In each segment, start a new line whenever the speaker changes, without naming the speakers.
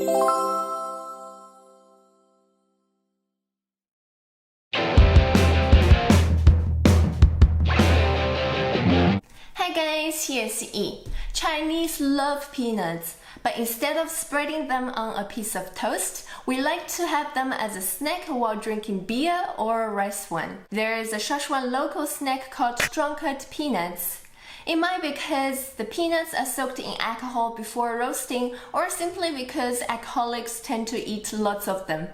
Hi guys, here's E. Chinese love peanuts, but instead of spreading them on a piece of toast, we like to have them as a snack while drinking beer or rice wine. There is a Szechuan local snack called drunkard peanuts. It might be because the peanuts are soaked in alcohol before roasting, or simply because alcoholics tend to eat lots of them.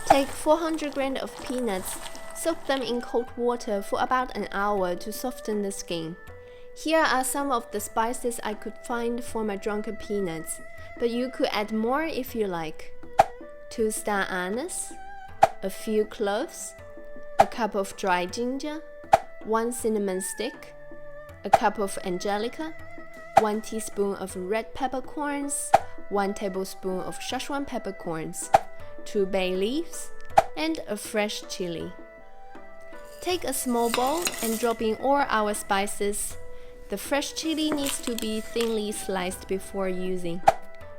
Take 400 grams of peanuts, soak them in cold water for about an hour to soften the skin. Here are some of the spices I could find for my drunkard peanuts, but you could add more if you like. 2 star anise, a few cloves, a cup of dried ginger, 1 cinnamon stick, a cup of Angelica, 1 teaspoon of red peppercorns, 1 tablespoon of Szechuan peppercorns, 2 bay leaves, and a fresh chili. Take a small bowl and drop in all our spices. The fresh chili needs to be thinly sliced before using.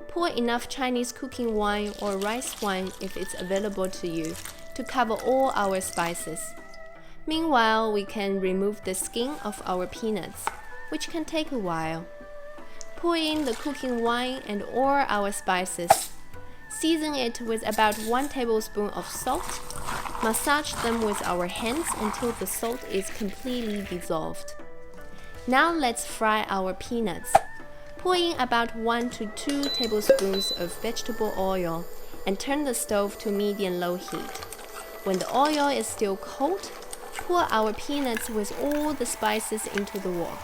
Pour enough Chinese cooking wine or rice wine if it's available to you to cover all our spices. Meanwhile, we can remove the skin of our peanuts, which can take a while. Pour in the cooking wine and all our spices. Season it with about 1 tablespoon of salt. Massage them with our hands until the salt is completely dissolved. Now let's fry our peanuts. Pour in about 1 to 2 tablespoons of vegetable oil and turn the stove to medium-low heat. When the oil is still cold, pour our peanuts with all the spices into the wok,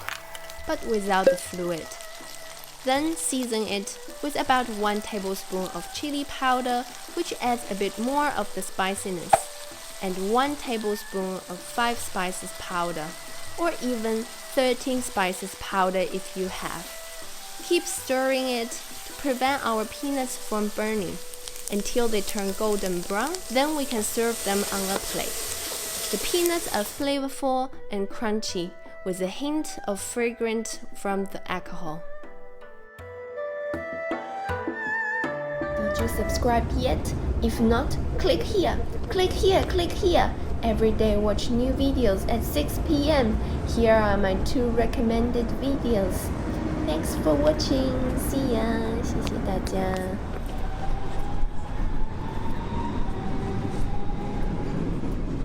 but without the fluid. Then season it with about 1 tablespoon of chili powder, which adds a bit more of the spiciness, and 1 tablespoon of 5 spices powder, or even 13 spices powder if you have. Keep stirring it to prevent our peanuts from burning until they turn golden brown. Then we can serve them on a plate. The peanuts are flavorful and crunchy with a hint of fragrance from the alcohol. Did you subscribe yet? If not, click here, click here, click here. Every day watch new videos at 6 p.m. Here are my 2 recommended videos. Thanks for watching. See ya. 谢谢大家。